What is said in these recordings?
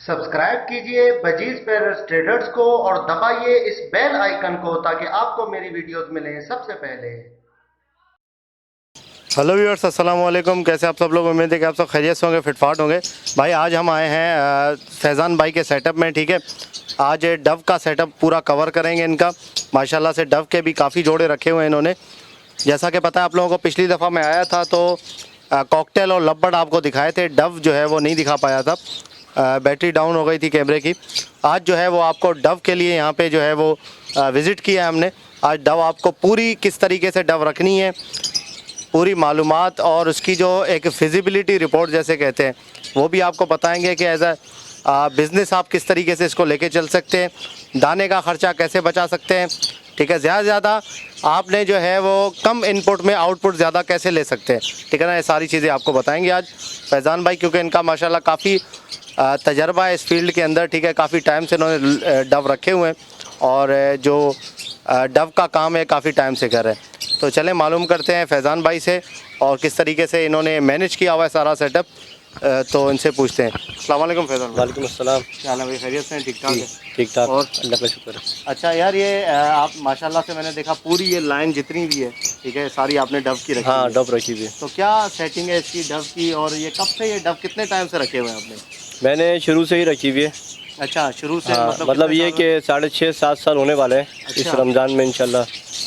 Subscribe कीजिए budgies Perez traders को और दबाइए इस बेल आइकन को ताकि आपको मेरी वीडियोस मिलें सबसे पहले। हेलो व्यूअर्स, अस्सलाम वालेकुम। कैसे आप सब लोग? उम्मीद है कि आप सब खैरियत से होंगे, फिटफाट होंगे। भाई आज हम आए हैं फैज़ान भाई के सेटअप में, ठीक है। आज डव का सेटअप पूरा कवर करेंगे इनका। माशाल्लाह से डव के भी काफ़ी जोड़े रखे हुए हैं इन्होंने। जैसा कि पता है आप लोगों को, पिछली दफ़ा मैं आया था तो कॉकटेल और लब्बड़ आपको दिखाए थे, डव जो है वो नहीं दिखा पाया था। बैटरी डाउन हो गई थी कैमरे की। आज जो है वो आपको डव के लिए यहाँ पे जो है वो विज़िट किया है हमने। आज डव आपको पूरी किस तरीके से डव रखनी है, पूरी मालूमात और उसकी जो एक फिजिबिलिटी रिपोर्ट जैसे कहते हैं वो भी आपको बताएंगे कि एज अ बिज़नेस आप किस तरीके से इसको लेके चल सकते हैं, दाने का ख़र्चा कैसे बचा सकते हैं, ठीक है। ज़्यादा से ज़्यादा आपने जो है वो कम इनपुट में आउटपुट ज़्यादा कैसे ले सकते हैं, ठीक है ना। ये सारी चीज़ें आपको बताएंगे आज फैज़ान भाई, क्योंकि इनका माशाल्लाह काफ़ी तजर्बा है इस फील्ड के अंदर, ठीक है। काफ़ी टाइम से इन्होंने डव रखे हुए हैं और जो डव का काम है काफ़ी टाइम से कर रहे हैं। तो चलें मालूम करते हैं फैज़ान भाई से और किस तरीके से इन्होंने मैनेज किया हुआ है सारा सेटअप। तो इनसे पूछते हैं। अस्सलाम वालेकुम फैज़ान भाई। वालेकुम अस्सलाम। क्या हाल है भाई? खैरियत से हैं? ठीक ठाक है? ठीक ठाक, और अल्लाह का शुक्र है। अच्छा यार, ये आप माशाल्लाह से मैंने देखा पूरी ये लाइन जितनी भी है, ठीक है, सारी आपने डव की रखी हाँ, है। डब रखी हुई है। तो क्या सेटिंग है इसकी डव की, और ये कब से, ये डव कितने टाइम से रखे हुए हैं आपने? मैंने शुरू से ही रखी हुई है। अच्छा, शुरू से? हाँ, मतलब कितने ये साल? कि 6.5-7 साल होने वाले हैं इस अच्छा। रमज़ान में इंशाल्लाह।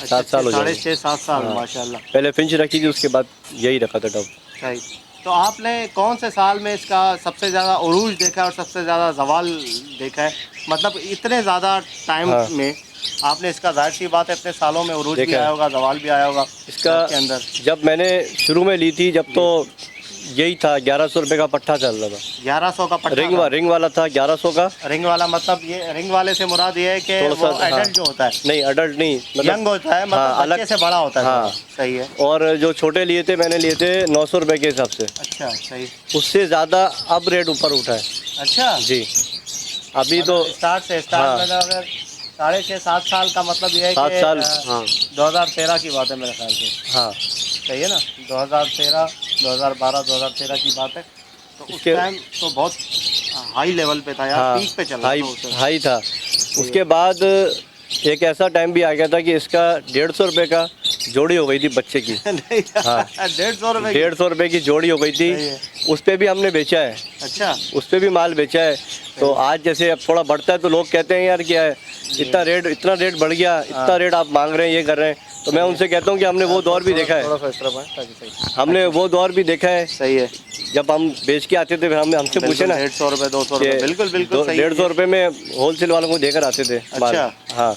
7 साल हो जाएंगे। 6.5-7 साल हाँ। माशाल्लाह। पहले फिंच रखी थी, उसके बाद यही रखा था डब। सही। तो आपने कौन से साल में इसका सबसे ज़्यादा उरूज देखा है और सबसे ज़्यादा जवाल देखा है? मतलब इतने ज़्यादा टाइम हाँ। में आपने इसका, जाहिर सी बात है इतने सालों में उरूज भी देखा है। आया होगा, जवाल भी आया होगा इसका के अंदर। जब मैंने शुरू में ली थी, जब तो यही था 1100 रुपये का पट्टा चल रहा था। 1100 का पट्टा था। रिंग वाला था 1100 का। रिंग वाला मतलब, ये रिंग वाले से मुराद ये है कि थोड़ा वो सा, एडल्ट हाँ। जो होता है, नहीं, अडल्ट नहीं, यंग होता है, मतलब हाँ, बच्चे से बड़ा होता है। हाँ। थोड़ा। सही है। और जो छोटे लिए थे, मैंने लिए थे 900 रुपये के हिसाब से। अच्छा, सही। उससे ज़्यादा अब रेट ऊपर उठा है अच्छा जी। अभी तो स्टार्ट हाँ। में अगर 6.5-7 साल का मतलब ये है 7 कि साल, हाँ 2013 की बात है मेरे ख्याल से। हाँ। सही है ना? 2013, 2012, 2013 की बात है। तो उस इसके टाइम तो बहुत हाई लेवल पे था यार, हाँ, पीक पे चल रहा हाई था उस टाइम। हाई था। उसके बाद एक ऐसा टाइम भी आ गया था कि इसका 150 रुपये का जोड़ी हो गई थी बच्चे की। नहीं, हाँ। 150 रुपये 150 रुपये की जोड़ी हो गई थी। सही है। उस पर भी हमने बेचा है। अच्छा। उस पर भी माल बेचा है। तो आज जैसे अब थोड़ा बढ़ता है तो लोग कहते हैं यार क्या है, इतना रेट बढ़ गया, इतना रेट आप मांग रहे हैं, ये कर रहे हैं। तो मैं उनसे कहता हूँ कि हमने वो दौर भी देखा है। थोड़ा सा इस तरफ आए ताकि सही। हमने वो दौर भी देखा है। सही है। जब हम बेच के आते थे, हमसे पूछे ना 150 रुपये, 200 रुपये, बिल्कुल बिल्कुल सही है। 150 रुपये में होलसेल वालों को देकर आते थे माल। अच्छा। हाँ।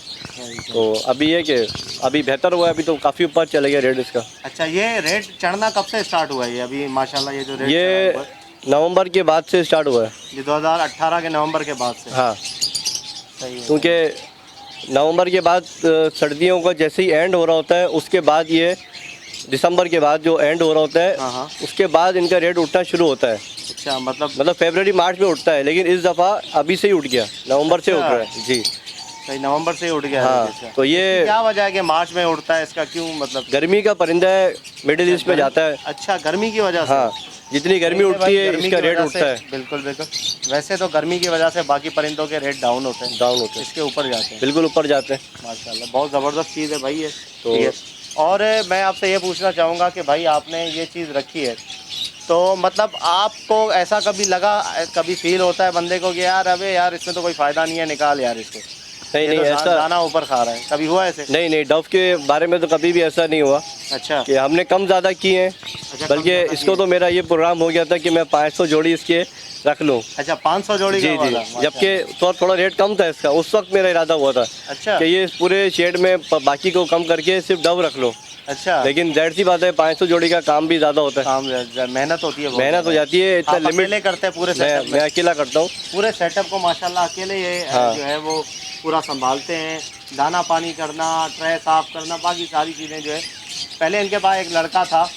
तो अभी ये कि अभी बेहतर हुआ है, अभी तो काफ़ी ऊपर चले गया रेट इसका। अच्छा, ये रेट चढ़ना कब से स्टार्ट हुआ है? ये अभी माशाल्लाह ये जो रेट ये चढ़ा हुआ है, नवंबर के बाद से स्टार्ट हुआ है। ये 2018 के नवंबर के बाद से। हाँ, सही है। क्योंकि नवंबर के बाद सर्दियों का जैसे ही एंड हो रहा होता है, उसके बाद ये दिसंबर के बाद जो एंड हो रहा होता है, हाँ हाँ। उसके बाद इनका रेट उठना शुरू होता है। अच्छा, मतलब फरवरी मार्च में उठता है, लेकिन इस दफ़ा अभी से ही उठ गया, नवंबर से उठ अच्छा। रहा है जी। सही, नवंबर से ही उठ गया है। हाँ, अच्छा। तो ये क्या वजह है कि मार्च में उठता है इसका, क्यों मतलब? गर्मी का परिंदा है, मिडिल ईस्ट में जाता है। अच्छा, गर्मी की वजह से। हाँ, जितनी गर्मी उठती है गर्मी इसका की रेट वजह उठता से, है। बिल्कुल बिल्कुल। वैसे तो गर्मी की वजह से बाकी परिंदों के रेट डाउन होते हैं, डाउन होते हैं, इसके ऊपर जाते हैं। बिल्कुल ऊपर जाते हैं। माशाल्लाह, बहुत ज़बरदस्त चीज़ है भाई ये। तो ठीक है। और मैं आपसे ये पूछना चाहूँगा कि भाई आपने ये चीज़ रखी है, तो मतलब आपको ऐसा कभी लगा, कभी फील होता है बंदे को कि यार अबे यार इसमें तो कोई फ़ायदा नहीं है, निकाल यार इसको, नहीं ये तो ऐसा दाना ऊपर खा रहा है, कभी हुआ ऐसे? नहीं, डव के बारे में तो कभी भी ऐसा नहीं हुआ अच्छा। कि हमने कम ज़्यादा किए हैं। अच्छा, बल्कि कम ज़्यादा इसको किए। तो मेरा ये प्रोग्राम हो गया था कि मैं 500 जोड़ी इसके रख लूँ। अच्छा, 500 जोड़ी जी का जी, वाला, जबकि थोड़ा रेट कम था इसका, उस वक्त मेरा इरादा हुआ था अच्छा कि ये पूरे शेड में बाकी को कम करके सिर्फ डव रख लो। अच्छा। लेकिन जाहिर सी बात है 500 जोड़ी का काम भी ज़्यादा होता है, काम मेहनत होती है, बहुत मेहनत हो जाती है। इतना आप लिमिट अकेले करते हैं पूरे सेटअप मैं में? अकेला करता हूँ पूरे सेटअप को माशाल्लाह अकेले ये हाँ। जो है वो पूरा संभालते हैं, दाना पानी करना, ट्रे साफ करना, बाकी सारी चीज़ें जो है। पहले इनके पास एक लड़का था,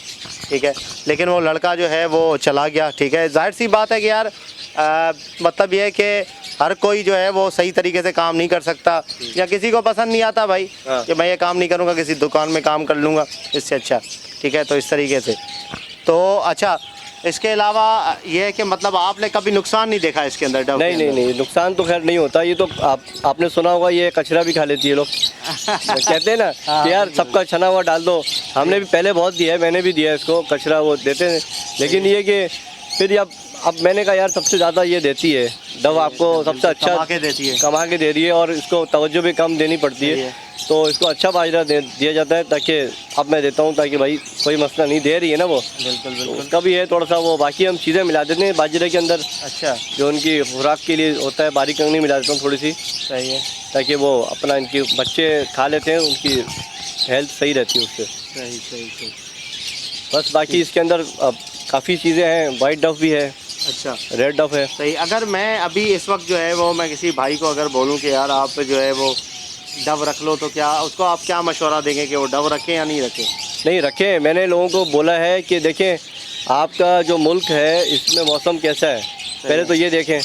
ठीक है, लेकिन वो लड़का जो है वो चला गया, ठीक है। जाहिर सी बात है कि यार मतलब ये है कि हर कोई जो है वो सही तरीके से काम नहीं कर सकता, या किसी को पसंद नहीं आता भाई हाँ। कि मैं ये काम नहीं करूँगा, किसी दुकान में काम कर लूँगा इससे अच्छा, ठीक है। तो इस तरीके से तो अच्छा, इसके अलावा ये है कि मतलब आपने कभी नुकसान नहीं देखा इसके अंदर डव के नहीं नहीं अंदर? नहीं, नुकसान तो खैर नहीं होता। ये तो आपने सुना होगा, ये कचरा भी खा लेती है लोग। कहते हैं ना कि यार सबका छना हुआ डाल दो। हमने भी पहले बहुत दिया है, मैंने भी दिया है इसको कचरा, वो देते हैं। लेकिन ये कि फिर अब मैंने कहा यार सबसे ज़्यादा ये देती है डव, आपको सबसे अच्छा कमा के देती है। कमा के दे रही है, और इसको तवज्जो भी कम देनी पड़ती है, तो इसको अच्छा बाजरा दिया जाता है। ताकि अब मैं देता हूँ ताकि भाई कोई मसला नहीं, दे रही है ना वो, बिल्कुल तो बिल्कुल। उसका भी है थोड़ा सा वो। बाकी हम चीज़ें मिला देते हैं बाजरे के अंदर, अच्छा, जो उनकी खुराक के लिए होता है, बारीक कंगनी मिला देता हूँ थोड़ी सी, सही है, ताकि वो अपना इनके बच्चे खा लेते हैं, उनकी हेल्थ सही रहती है उससे। सही सही सही। बस बाकी इसके अंदर काफ़ी चीज़ें हैं, वाइट डफ भी है, अच्छा, रेड डफ है। सही। अगर मैं अभी इस वक्त जो है वो मैं किसी भाई को अगर बोलूँ कि यार आप जो है वो डव रख लो, तो क्या उसको आप क्या मशवरा देंगे कि वो डव रखें या नहीं रखें? नहीं रखें, मैंने लोगों को बोला है कि देखें आपका जो मुल्क है इसमें मौसम कैसा है, पहले तो ये देखें।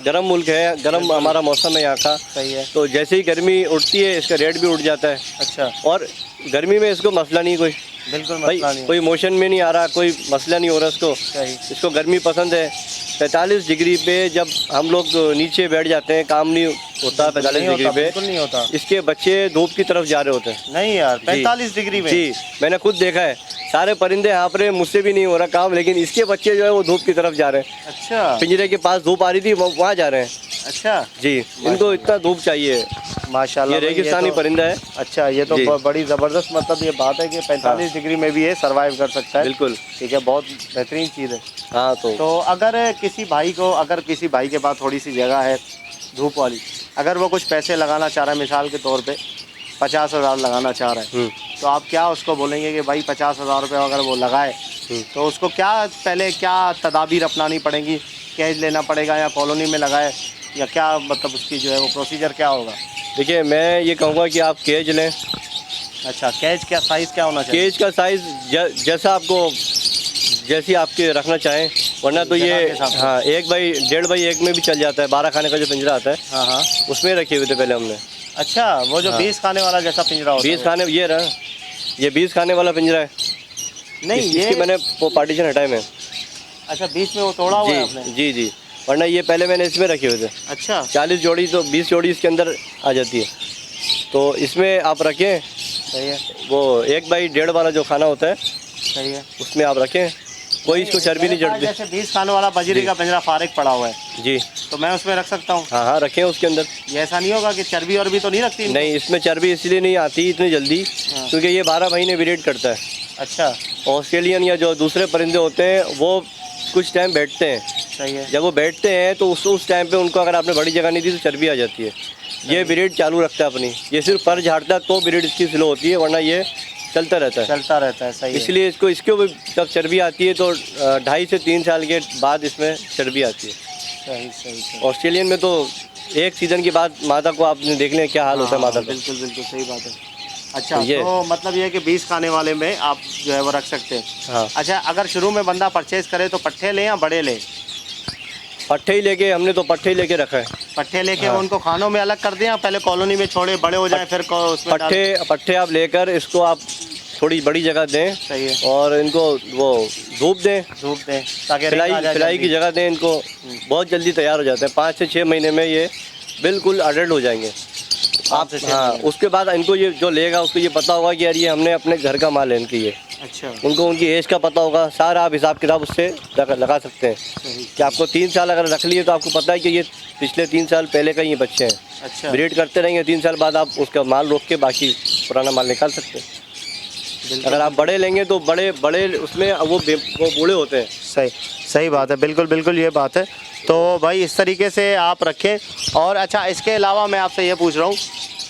गर्म मुल्क है, गर्म हमारा मौसम है यहाँ का। सही है। तो जैसे ही गर्मी उठती है इसका रेट भी उठ जाता है। अच्छा, और गर्मी में इसको मसला नहीं कोई, बिल्कुल भाई मसला नहीं। कोई मोशन में नहीं आ रहा, कोई मसला नहीं हो रहा इसको। सही। इसको गर्मी पसंद है। 45 डिग्री पे जब हम लोग नीचे बैठ जाते हैं, काम नहीं होता 45 नहीं डिग्री होता, पे, बिल्कुल नहीं होता। इसके बच्चे धूप की तरफ जा रहे होते हैं। नहीं यार, 45 डिग्री में? जी, मैंने खुद देखा है। सारे परिंदे हाँफ रहे, मुझसे भी नहीं हो रहा काम, लेकिन इसके बच्चे जो है वो धूप की तरफ जा रहे हैं। अच्छा, पिंजरे के पास धूप आ रही थी, वहाँ जा रहे हैं। अच्छा जी, इनको इतना धूप चाहिए। माशाल्लाह। ये भाई, रेगिस्तानी तो- परिंदा है। अच्छा, ये तो जी। बड़ी ज़बरदस्त मतलब ये बात है कि 45 डिग्री में भी ये सरवाइव कर सकता है। बिल्कुल। ठीक है, बहुत बेहतरीन चीज़ है। हाँ तो अगर किसी भाई के पास थोड़ी सी जगह है धूप वाली, अगर वो कुछ पैसे लगाना चाह रहा है, मिसाल के तौर पे 50,000 लगाना चाह रहा है, तो आप क्या उसको बोलेंगे कि भाई 50,000 रुपये अगर वो लगाए तो उसको पहले क्या तदाबीर अपनानी पड़ेंगी? कैश लेना पड़ेगा या कॉलोनी में लगाए, या क्या मतलब उसकी जो है वो प्रोसीजर क्या होगा? देखिए, मैं ये कहूँगा कि आप केज लें। अच्छा, कैच क्या साइज़ क्या होना चाहिए? केज का साइज़ जैसा आपको, जैसी आपके रखना चाहें, वरना तो जगह ये के हिसाब से। हाँ 1x1.5 में भी चल जाता है। 12 खाने का जो पिंजरा आता है हाँ हाँ। उसमें रखे हुए थे पहले हमने। अच्छा, वो जो 20 खाने वाला जैसा पिंजरा होता 20 है? खाने, ये रहा, ये 20 खाने वाला पिंजरा है। नहीं, इसकी मैंने वो पार्टीशन हटाए मैं। अच्छा, बीच में वो तोड़ा हुआ है आपने? जी जी जी, वरना ये पहले मैंने इसमें रखे हुए थे। अच्छा, 40 जोड़ी, तो 20 जोड़ी इसके अंदर आ जाती है, तो इसमें आप रखें। सही है, वो 1x1.5 वाला जो खाना होता है सही है। उसमें आप रखें, कोई इसको चर्बी नहीं चढ़ती। जैसे 20 खाने वाला बजरी का पिंजरा फारिग पड़ा हुआ है, जी तो मैं उसमें रख सकता हूँ? हाँ हाँ, रखें उसके अंदर। ये ऐसा नहीं होगा कि चर्बी और भी तो नहीं रखती? नहीं, इसमें चर्बी इसलिए नहीं आती इतनी जल्दी, हाँ। क्योंकि ये 12 महीने ब्रीड करता है। अच्छा, ऑस्ट्रेलियन या जो दूसरे परिंदे होते हैं वो कुछ टाइम बैठते हैं। सही है। जब वो बैठते हैं तो उस टाइम पे उनको अगर आपने बड़ी जगह नहीं दी तो चर्बी आ जाती है। ये ब्रीड चालू रखता है अपनी, ये सिर्फ पर झाड़ता है तो ब्रीड इसकी स्लो होती है, वरना ये चलता रहता है। चलता रहता है, सही है। इसलिए इसके भी जब चर्बी आती है तो 2.5 से 3 साल के बाद इसमें चर्बी आती है। सही सही सही। ऑस्ट्रेलियन में तो एक सीज़न के बाद मादा को आपने देख लें क्या हाल होता है मादा का। बिल्कुल बिल्कुल सही बात है। अच्छा, ये- तो मतलब ये है कि 20 खाने वाले में आप जो है वो रख सकते हैं। हाँ, अच्छा, अगर शुरू में बंदा परचेज करे तो पट्ठे लें या बड़े लें? पट्ठे ही लेके, हमने तो पट्ठे ही लेके रखा है। पट्ठे लेके हाँ। उनको खानों में अलग कर दें या पहले कॉलोनी में छोड़े, बड़े हो जाए फिर उसमें डाल- पट्ठे आप लेकर इसको आप थोड़ी बड़ी जगह दें, सही है। और इनको वो धूप दें, धूप दें ताकि रेंग आ जाए खिलाई की जल्दी। जगह दें इनको। बहुत जल्दी तैयार हो जाते हैं, 5 से 6 महीने में ये बिल्कुल अडल्ट हो जाएंगे। आप 5 से 6 हाँ, महीने। उसके बाद इनको ये जो लेगा उसको ये पता होगा कि यार ये हमने अपने घर का माल है इनकी ये। अच्छा, उनको उनकी एज का पता होगा, सारा आप हिसाब किताब उससे लगा सकते हैं सही। कि आपको 3 साल अगर रख लिए तो आपको पता है कि ये पिछले 3 साल पहले का ये बच्चे हैं। अच्छा, ब्रीड करते रहेंगे, 3 साल बाद आप उसका माल रोक के बाकी पुराना माल निकाल सकते हैं। बिल्कुल। अगर आप बड़े लेंगे तो बड़े उसमें वो बूढ़े होते हैं। सही सही बात है, बिल्कुल बिल्कुल ये बात है। तो भाई इस तरीके से आप रखें। और अच्छा, इसके अलावा मैं आपसे ये पूछ रहा हूँ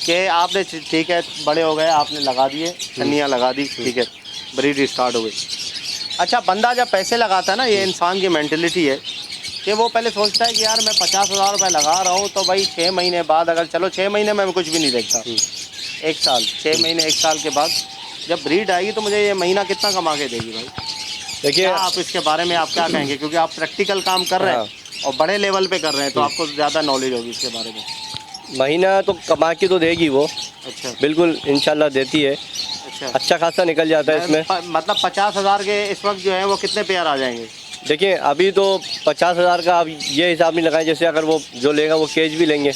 कि आपने ठीक है बड़े हो गए, आपने लगा दिए, छन्नियाँ लगा दी, ठीक है, ब्रीड स्टार्ट हो गई। अच्छा, बंदा जब पैसे लगाता है ना, ये इंसान की मेंटलिटी है कि वो पहले सोचता है कि यार मैं 50,000 रुपये लगा रहा हूँ, तो भाई 6 महीने बाद, अगर चलो 6 महीने में मैं कुछ भी नहीं देखता, 1 साल, 6 महीने 1 साल के बाद जब ब्रीड आएगी तो मुझे ये महीना कितना कमा के देगी भाई? देखिए, क्या आप इसके बारे में आप क्या कहेंगे, क्योंकि आप प्रैक्टिकल काम कर रहे हैं और बड़े लेवल पे कर रहे हैं, तो आपको ज़्यादा नॉलेज होगी इसके बारे में। महीना तो कमा के तो देगी वो, अच्छा बिल्कुल इंशाल्लाह देती है। अच्छा। अच्छा खासा निकल जाता है इसमें। मतलब 50,000 के इस वक्त जो है वो कितने पेयर आ जाएंगे? देखिए अभी तो 50,000 का आप ये हिसाब नहीं लगाएं, जैसे अगर वो जो लेगा वो केज भी लेंगे।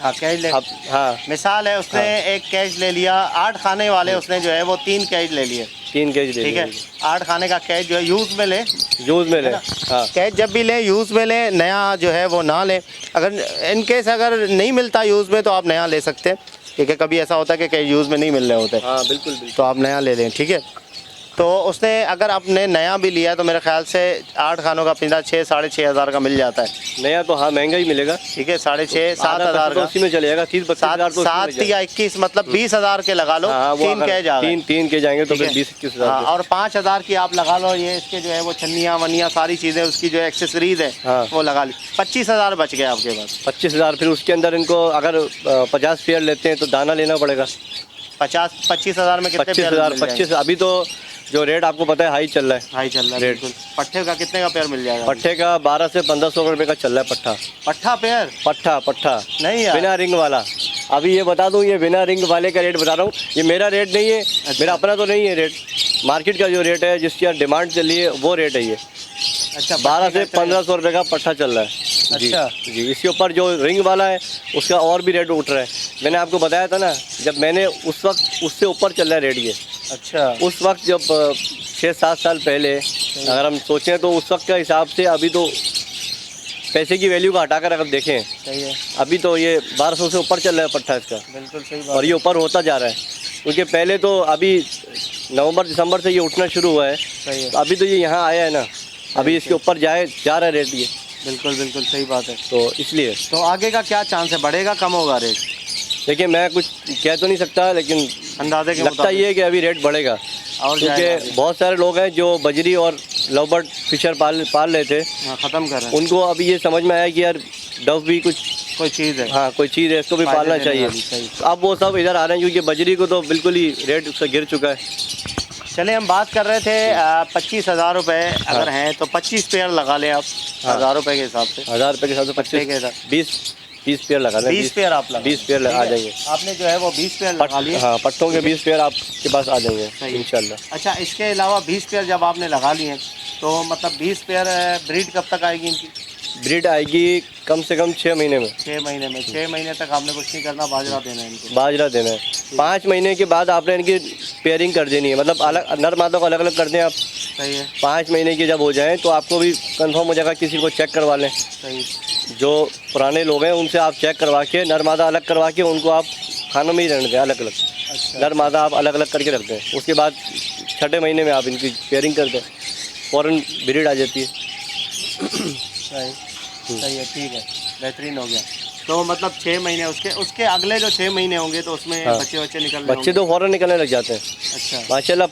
हाँ कैज ले, अब हाँ मिसाल है उसने एक कैज ले लिया, 8 खाने वाले उसने जो है वो 3 कैज ले लिए, 3 केज ले ठीक है। 8 खाने का कैज जो है यूज़ में ले, यूज़ में ले। हाँ कैज जब भी लें यूज़ में लें, नया जो है वो ना लें। अगर इन केस अगर नहीं मिलता यूज़ में तो आप नया ले सकते हैं, ठीक है। कभी ऐसा होता है कि कैज यूज़ में नहीं मिल रहे होते, हाँ बिल्कुल बिल्कुल। तो आप नया ले लें, ठीक है। तो उसने अगर आपने नया भी लिया तो मेरे ख्याल से 8 खानों का पिंजरा 6 साढ़े 6 हज़ार का मिल जाता है। नया तो हाँ महंगा ही मिलेगा, ठीक है, 6.5 7 हज़ार का उसी में चलेगा। 30-32,000 तो 7 या 21 मतलब 20,000 के लगा लो। हाँ, 3 कैज आ गए, 3 के जाएंगे तो ठीक फिर है। 20-21,000। हाँ, और 5,000 की आप लगा लो, ये इसके जो है वो छन्नियाँ वनियाँ सारी चीज़ें उसकी जो एक्सेसरीज है हाँ। वो लगा ली, 25,000 बच गए आपके पास। 25,000। फिर उसके अंदर इनको अगर 50 पेयर लेते हैं तो दाना लेना पड़ेगा। 25,000 में कितने पेयर 25,000 मिल जाएंगे? 25। अभी तो जो रेट आपको पता है हाई चल रहा है, हाई चल रहा है रेट। बिल्कुल। पट्ठे का कितने का पेयर मिल जाएगा? पट्ठे का 1200 से 1500 रुपये का चल रहा है पट्ठा। पट्ठा पेयर पट्ठा नहीं यार, बिना रिंग वाला। अभी ये बता दूं, ये बिना रिंग वाले का रेट बता रहा हूँ, ये मेरा रेट नहीं है। मेरा अपना तो नहीं है रेट, मार्केट का जो रेट है जिसकी यहाँ डिमांड चल रही है वो रेट है ये। अच्छा 12 से 1500 रुपये का पट्ठा चल रहा है। अच्छा जी, इसके ऊपर जो रिंग वाला है उसका और भी रेट उठ रहा है। मैंने आपको बताया था ना, जब मैंने उस वक्त उससे ऊपर चल रहा है रेट ये। अच्छा उस वक्त जब 6-7 साल पहले अगर हम सोचें तो उस वक्त के हिसाब से अभी तो पैसे की वैल्यू को हटाकर अगर देखें, सही है, अभी तो ये 1200 से ऊपर चल रहा है पट्टा इसका, बिल्कुल सही और बात। ये ऊपर होता जा रहा है। क्योंकि पहले तो अभी नवंबर दिसंबर से ये उठना शुरू हुआ है, सही है, तो अभी तो ये यहाँ आया है ना, अभी इसके ऊपर जा रहा है रेट ये, बिल्कुल बिल्कुल सही बात है। तो इसलिए। तो आगे का क्या चांस है, बढ़ेगा कम होगा रेट? देखिए मैं कुछ कह तो नहीं सकता, लेकिन अंदाजे के लगता मुताबिक ये है कि अभी रेट बढ़ेगा। और जाएगा आगे। क्योंकि बहुत सारे लोग हैं जो बजरी और लवबर्ड फिशर पाल रहे थे, हाँ, ख़त्म कर रहे हैं। उनको अभी ये समझ में आया कि यार डव भी कुछ कोई चीज़ है, हाँ कोई चीज़ है, इसको भी फायदे पालना देने चाहिए। वाली, सही। तो अब वो सब इधर आ रहे हैं क्योंकि बजरी को तो बिल्कुल ही रेट उसका गिर चुका है। चले हम बात कर रहे थे 25,000 रुपये अगर हैं तो 25 पेयर लगा लें आप, हाँ। 1,000 रुपये के हिसाब से। 1000 रुपये के साथ तो पट्टे के 25 साथ 20 पेयर लगा लें। 20 पेयर आप लगा, 20 पेयर आ जाएंगे। आपने जो है वो 20 पेयर लगा लिए। हाँ पट्टों के 20 पेयर आपके पास आ जाएंगे सही। इंशाल्लाह। अच्छा, इसके अलावा 20 पेयर जब आपने लगा लिए तो मतलब 20 पेयर ब्रीड कब तक आएगी इनकी? ब्रीड आएगी कम से कम 6 महीने में। 6 महीने में। 6 महीने तक आपने कुछ नहीं करना, बाजरा देना है इनको। बाजरा देना है। 5 महीने के बाद आपने इनकी पेयरिंग कर देनी है, मतलब अलग नर मादा को अलग अलग कर दें आप। सही है, 5 महीने की जब हो जाए तो आपको भी कंफर्म हो जाएगा, किसी को चेक करवा लें। सही, जो पुराने लोग हैं उनसे आप चेक करवा के नर मादा अलग करवा के उनको आप खानों में ही रहने दें अलग अलग। अच्छा, नर मादा आप अलग अलग करके रख दें, उसके बाद 6ठे महीने में आप इनकी पेयरिंग कर दें, फ़ौरन ब्रीड आ जाती है। सही है, ठीक है, बेहतरीन हो गया। तो मतलब 6 महीने, उसके अगले जो 6 महीने होंगे तो उसमें हाँ। बच्चे निकल रहे बच्चे तो फ़ौरन निकलने लग जाते हैं अच्छा, माशाल्लाह।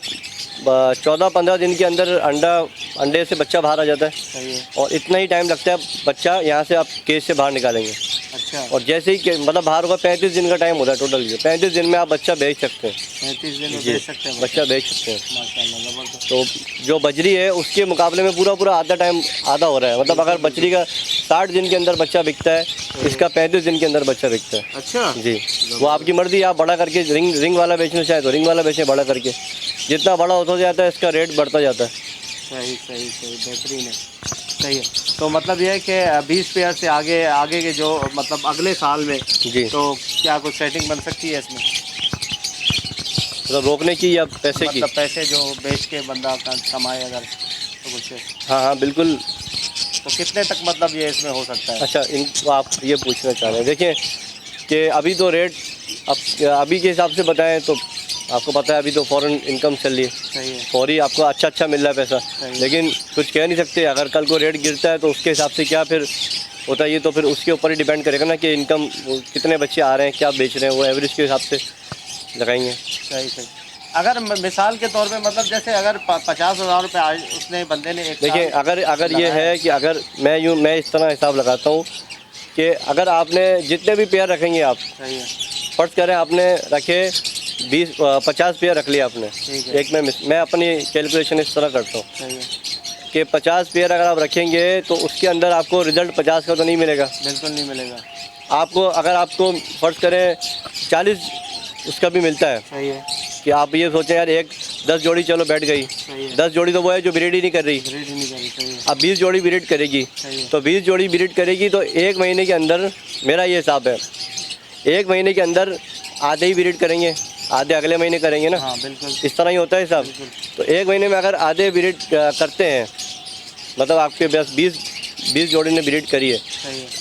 14-15 दिन के अंदर अंडे से बच्चा बाहर आ जाता है, सही है, और इतना ही टाइम लगता है बच्चा यहाँ से आप केज से बाहर निकालेंगे। अच्छा। और जैसे ही मतलब बाहर होगा 35 दिन का टाइम होता है टोटल। ये 35 दिन में आप बच्चा बेच सकते हैं। 35 दिन में जी, बेच सकते हैं बच्चा बेच सकते हैं। माशाल्लाह, ज़बरदस्त। तो जो बजरी है उसके मुकाबले में पूरा आधा टाइम आधा हो रहा है। मतलब अगर बजरी का 60 दिन के अंदर बच्चा बिकता है, इसका 35 दिन के अंदर बच्चा बिकता है। अच्छा जी, वो आपकी मर्जी, आप बड़ा करके रिंग वाला बेचना चाहे तो रिंग वाला बेचें, बड़ा करके। जितना बड़ा होता जाता है इसका रेट बढ़ता जाता है। सही सही सही, बेहतरीन है, सही है। तो मतलब ये है कि 20 पेयर से आगे के जो मतलब अगले साल में जी, तो क्या कुछ सेटिंग बन सकती है इसमें? मतलब रोकने की या पैसे की? मतलब पैसे जो बेच के बंदा कमाए अगर तो कुछ, हाँ बिल्कुल। तो कितने तक मतलब ये इसमें हो सकता है? अच्छा, इनको आप ये पूछना चाह रहे हैं। देखिए कि अभी तो रेट अभी के हिसाब से बताएं तो आपको पता है अभी तो फ़ौरन इनकम चल रही है, सही है, फौरी आपको अच्छा मिल रहा है पैसा। सही है। लेकिन कुछ कह नहीं सकते, अगर कल को रेट गिरता है तो उसके हिसाब से क्या फिर होता है, ये तो फिर उसके ऊपर ही डिपेंड करेगा ना कि इनकम कितने बच्चे आ रहे हैं, क्या बेच रहे हैं, वो एवरेज के हिसाब से लगाएंगे। सही सही। अगर मिसाल के तौर पे मतलब जैसे अगर 50,000 रुपये आज उसने बंदे ने एक देखिए साल अगर ये है कि अगर मैं इस तरह हिसाब लगाता हूँ कि अगर आपने जितने भी पेयर रखेंगे आप, सही है, फर्ज करें आपने रखे 50 पेयर रख लिया आपने ठीक है, एक में, मैं अपनी कैलकुलेशन इस तरह करता हूँ सही है, कि 50 पेयर अगर आप रखेंगे तो उसके अंदर आपको रिजल्ट 50 का तो नहीं मिलेगा। बिल्कुल नहीं मिलेगा। आपको अगर आपको फर्ज करें 40 उसका भी मिलता है, सही है, कि आप ये सोचें यार 10 जोड़ी चलो बैठ गई, सही है, 10 जोड़ी तो वो है जो ब्रीड ही नहीं कर रही। रेडी नहीं करी, सही है, अब 20 जोड़ी ब्रीड करेगी, तो 20 जोड़ी ब्रीड करेगी तो 1 महीने के अंदर, मेरा ये हिसाब है, 1 महीने के अंदर आधे ही ब्रीड करेंगे, आधे अगले महीने करेंगे ना। हाँ बिल्कुल, इस तरह ही होता है हिसाब। तो 1 महीने में अगर आधे ब्रीड करते हैं, मतलब आपके पास 20 जोड़ी ने ब्रीड करी है,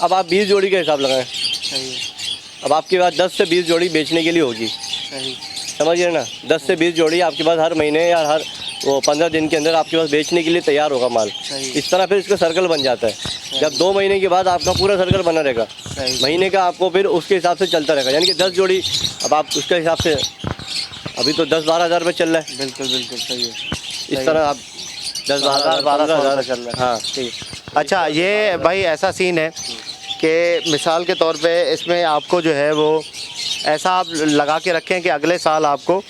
अब आप 20 जोड़ी का हिसाब लगाएं। अब आपके पास 10 से 20 जोड़ी बेचने के लिए होगी, समझिए ना। 10 से 20 जोड़ी आपके पास हर महीने या हर 15 दिन के अंदर आपके पास बेचने के लिए तैयार होगा माल। इस तरह फिर इसका सर्कल बन जाता है। जब 2 महीने के बाद आपका पूरा सर्कल बना रहेगा, महीने का आपको फिर उसके हिसाब से चलता रहेगा, यानी कि 10 जोड़ी, अब आप उसके हिसाब से, अभी तो 10-12 हज़ार रुपये चल रहा है। बिल्कुल बिल्कुल सही है। इस तरह आप 10-12 हज़ार चल रहा है। हाँ ठीक। अच्छा, ये भाई ऐसा सीन है कि मिसाल के तौर पे इसमें आपको जो है वो ऐसा आप लगा के रखें कि अगले साल आपको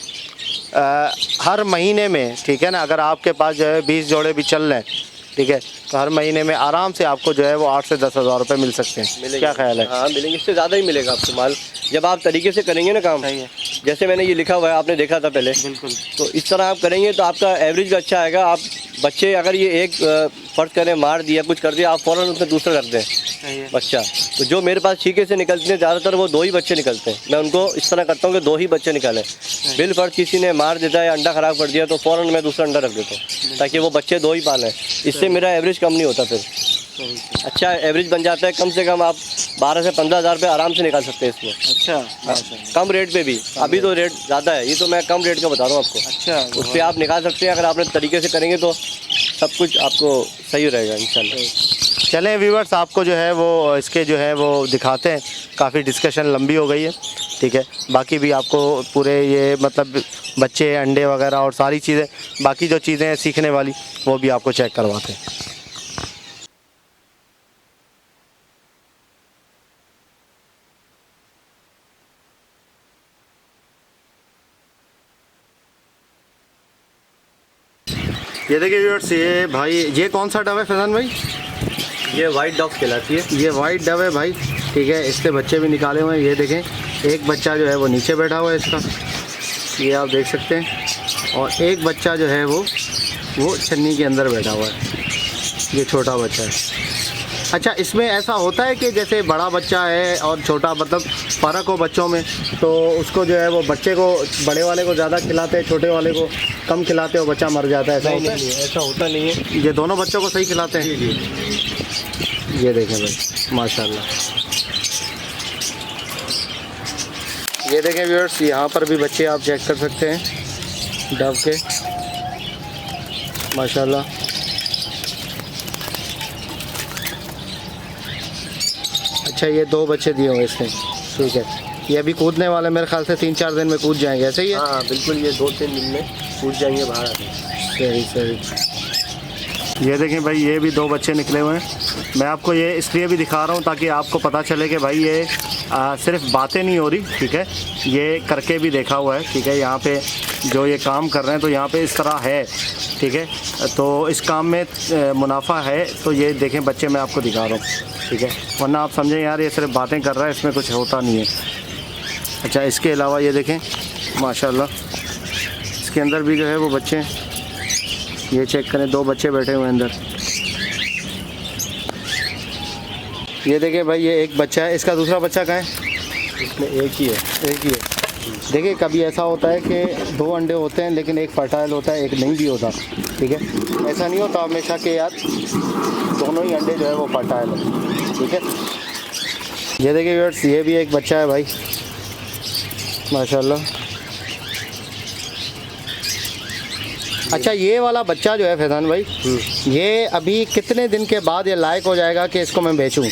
हर महीने में, ठीक है ना, अगर आपके पास जो है 20 जोड़े भी चल रहे हैं, ठीक है, तो हर महीने में आराम से आपको जो है वो 8 से 10 हज़ार रुपये मिल सकते हैं। क्या ख्याल है? हाँ मिलेंगे, इससे ज़्यादा ही मिलेगा आपको माल, जब आप तरीके से करेंगे ना काम। जैसे मैंने ये लिखा हुआ है, आपने देखा था पहले। बिल्कुल। तो इस तरह आप करेंगे तो आपका एवरेज भी अच्छा आएगा। आप बच्चे अगर ये एक फर्ज करें, मार दिया, कुछ कर दिया, आप फ़ौरन उसमें दूसरा रख दें बच्चा। तो जो मेरे पास छीके से निकलते हैं ज़्यादातर वो 2 ही बच्चे निकलते हैं। मैं उनको इस तरह करता हूँ कि 2 ही बच्चे निकालें। बिल फर्ज किसी ने मार देता है, अंडा ख़राब कर दिया, तो फ़ौरन मैं दूसरा अंडा रख देता हूँ ताकि वो बच्चे 2 ही पालें। इससे मेरा एवरेज कम नहीं होता, फिर अच्छा एवरेज बन जाता है। कम से कम आप 12 से 15 हज़ार रुपये आराम से निकाल सकते हैं इसमें। अच्छा, कम रेट पे भी। अभी तो रेट ज़्यादा है, ये तो मैं कम रेट का बता रहा हूँ आपको। अच्छा, उस पर आप निकाल सकते हैं। अगर आपने तरीके से करेंगे तो सब कुछ आपको सही रहेगा इंशाल्लाह। चलें व्यूवर्स, आपको जो है वो इसके जो है वो दिखाते हैं। काफ़ी डिस्कशन लंबी हो गई है, ठीक है। बाकी भी आपको पूरे ये मतलब बच्चे, अंडे वगैरह और सारी चीज़ें, बाकी जो चीज़ें हैं सीखने वाली, वो भी आपको चेक करवाते हैं। ये देखिए व्यूअर्स, ये भाई, ये कौन सा डव है फैजान भाई? ये वाइट डव कहलाती है। ये वाइट डव है भाई, ठीक है। इसके बच्चे भी निकाले हुए हैं, ये देखें। एक बच्चा जो है वो नीचे बैठा हुआ है इसका, ये आप देख सकते हैं। और एक बच्चा जो है वो छन्नी के अंदर बैठा हुआ है, ये छोटा बच्चा है। अच्छा, इसमें ऐसा होता है कि जैसे बड़ा बच्चा है और छोटा, मतलब फ़र्क हो बच्चों में, तो उसको जो है वो बच्चे को, बड़े वाले को ज़्यादा खिलाते हैं, छोटे वाले को कम खिलाते हो, बच्चा मर जाता है, ऐसा होता है? ऐसा होता नहीं है, ये दोनों बच्चों को सही खिलाते हैं। ये देखें भाई, माशाल्लाह। ये देखें व्यूअर्स, यहाँ पर भी बच्चे आप चेक कर सकते हैं डव के, माशाल्लाह। अच्छा, ये 2 बच्चे दिए हुए इसने, ठीक है। ये अभी कूदने वाले, मेरे ख्याल से 3-4 दिन में कूद जाएंगे, ऐसे ही है? हाँ बिल्कुल, ये 2-3 दिन में कूद जाएंगे बाहर आके। सही सही। ये देखें भाई, ये भी 2 बच्चे निकले हुए हैं। मैं आपको ये इसलिए भी दिखा रहा हूँ ताकि आपको पता चले कि भाई ये सिर्फ बातें नहीं हो रही, ठीक है, ये करके भी देखा हुआ है, ठीक है। यहाँ पे जो ये काम कर रहे हैं तो यहाँ पे इस तरह है, ठीक है। तो इस काम में मुनाफा है। तो ये देखें बच्चे, मैं आपको दिखा रहा हूँ, ठीक है, वरना आप समझें यार ये सिर्फ बातें कर रहा है, इसमें कुछ होता नहीं है। अच्छा, इसके अलावा ये देखें माशाल्लाह, इसके अंदर भी जो है वो बच्चे, ये चेक करें, 2 बच्चे बैठे हुए हैं अंदर। ये देखें भाई, ये एक बच्चा है, इसका दूसरा बच्चा कहाँ है? इसमें एक ही है। एक ही है। देखिए, कभी ऐसा होता है कि 2 अंडे होते हैं लेकिन एक फर्टाइल होता है, एक नहीं भी होता, ठीक है। ऐसा नहीं होता हमेशा कि यार दोनों ही अंडे जो है वो फर्टाइल है, ठीक है। ये देखिए व्यूअर्स, ये भी एक बच्चा है भाई, माशाल्लाह। अच्छा, ये वाला बच्चा जो है फैजान भाई, ये अभी कितने दिन के बाद ये लायक हो जाएगा कि इसको मैं बेचूं?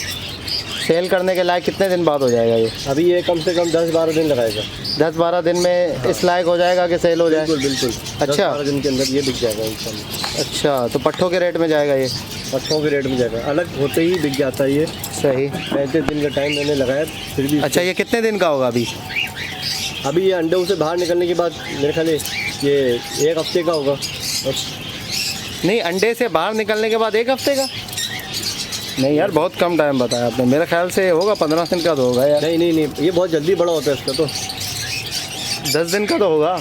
सेल करने के लायक कितने दिन बाद हो जाएगा ये? अभी ये कम से कम 10-12 दिन लगाएगा। 10-12 दिन में इस लायक हो जाएगा कि सेल हो जाए? बिल्कुल। अच्छा, 10-12 दिन के अंदर ये बिक जाएगा इंशाल्लाह। अच्छा, तो पट्ठों के रेट में जाएगा ये? पट्ठों के रेट में जाएगा, अलग होते ही बिक जाता है ये। सही। 35 दिन का टाइम मैंने लगाया फिर भी। अच्छा, ये कितने दिन का होगा अभी? अभी ये अंडों से बाहर निकलने के बाद मेरे ख्याल ये 1 हफ्ते का होगा। नहीं, अंडे से बाहर निकलने के बाद 1 हफ्ते का? नहीं यार, बहुत कम टाइम बताया आपने। मेरे ख्याल से होगा 15 दिन का तो होगा यार। नहीं, ये बहुत जल्दी बड़ा होता है इसका तो। 10 दिन का तो होगा।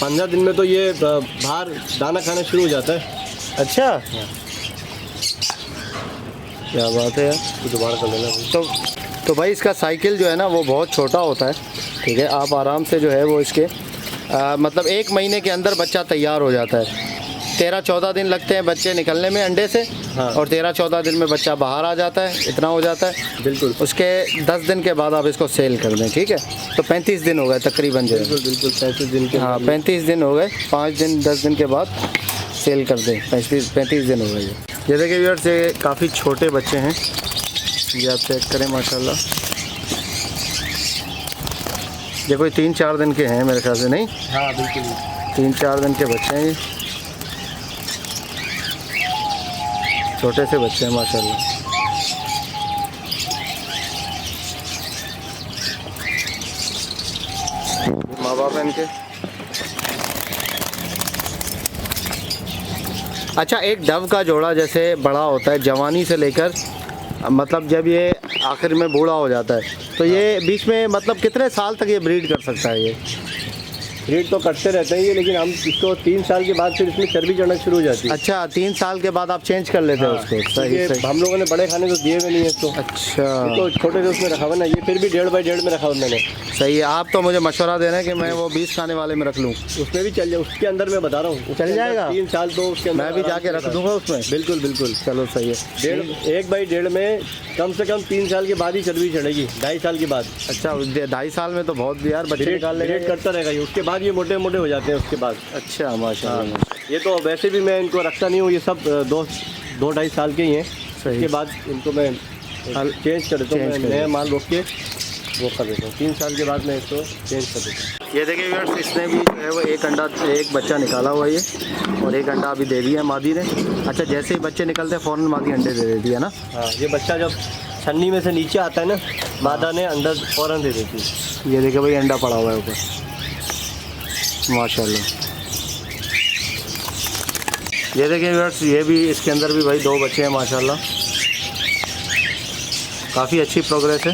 15 दिन में तो ये बाहर दाना खाना शुरू हो जाता है। अच्छा, क्या बात है यार। दोबारा कर लेना। तो भाई इसका साइकिल जो है ना वो बहुत छोटा होता है, ठीक है। आप आराम से जो है वो इसके मतलब 1 महीने के अंदर बच्चा तैयार हो जाता है। 13-14 दिन लगते हैं बच्चे निकलने में अंडे से, हाँ। और 13-14 दिन में बच्चा बाहर आ जाता है, इतना हो जाता है। बिल्कुल। उसके 10 दिन के बाद आप इसको सेल कर दें, ठीक है। तो 35 दिन हो गए तकरीबन जो है। बिल्कुल 35 दिन के। हाँ 35 दिन हो गए, 5 दिन 10 दिन के बाद सेल कर दें। 35 दिन हो गए ये देखिए व्यूअर्स, ये काफ़ी छोटे बच्चे हैं, ये आप चेक करें माशाल्लाह। ये कोई 3-4 दिन के हैं मेरे ख्याल से, नहीं? हाँ बिल्कुल 3-4 दिन के बच्चे हैं ये, छोटे से बच्चे हैं माशाल्लाह। माँ बाप हैं इनके। अच्छा, एक डव का जोड़ा जैसे बड़ा होता है जवानी से लेकर, मतलब जब ये आखिर में बूढ़ा हो जाता है, तो ये बीच में मतलब कितने साल तक ये ब्रीड कर सकता है? ये ब्रीड तो करते रहते हैं ये, लेकिन हम इसको 3 साल के बाद फिर इसमें चर्बी चढ़ना शुरू हो जाती है। अच्छा, 3 साल के बाद आप चेंज कर लेते हैं उसको? सही ये सही। हम लोगों ने बड़े खाने तो दिए हुए नहीं है इसको। अच्छा, ये तो छोटे से उसमें रखा हुआ ना, ये फिर भी 1.5 बाई 1.5 में रखा हुआ मैंने। सही है। आप तो मुझे मशवरा दे रहे हैं कि मैं वो 20 खाने वाले में रख लूँ? उसमें भी चल जाए, उसके अंदर मैं बता रहा हूँ चल जाएगा? 3 साल तो उसके अंदर मैं भी जाके रख दूंगा उसमें। बिल्कुल बिल्कुल। चलो सही है। 1 बाई 1.5 में कम से कम 3 साल के बाद ही चर्बी चढ़ेगी, 2.5 साल के बाद। अच्छा, 2.5 साल में तो बहुत यार बच्चे निकाल लेंगे। ब्रीड करता रहेगा ये, उसके बाद ये मोटे मोटे हो जाते हैं उसके बाद। अच्छा माशाल्लाह। ये तो वैसे भी मैं इनको रखता नहीं हूँ, ये सब 2-2.5 साल के ही हैं। सही। उसके बाद इनको मैं चेंज कर देता हूँ, मैं नया माल रोक के वो कर देता हूँ। 3 साल के बाद मैं इसको चेंज कर देता हूँ। ये देखिए व्यूअर्स, इसने भी जो है वो एक बच्चा निकाला हुआ है ये, और एक अंडा अभी दे दिया है मादी ने। अच्छा, जैसे ही बच्चे निकलते हैं फ़ौरन मादी अंडे दे देती है ना? हाँ, ये बच्चा जब छन्नी में से नीचे आता है ना, मादा ने अंडा फ़ौरन दे देती है। ये देखिए भाई, अंडा पड़ा हुआ है ऊपर माशाल्लाह। ये देखिए व्यूअर्स, ये भी इसके अंदर भी भाई 2 बच्चे हैं माशाल्लाह, काफ़ी अच्छी प्रोग्रेस है।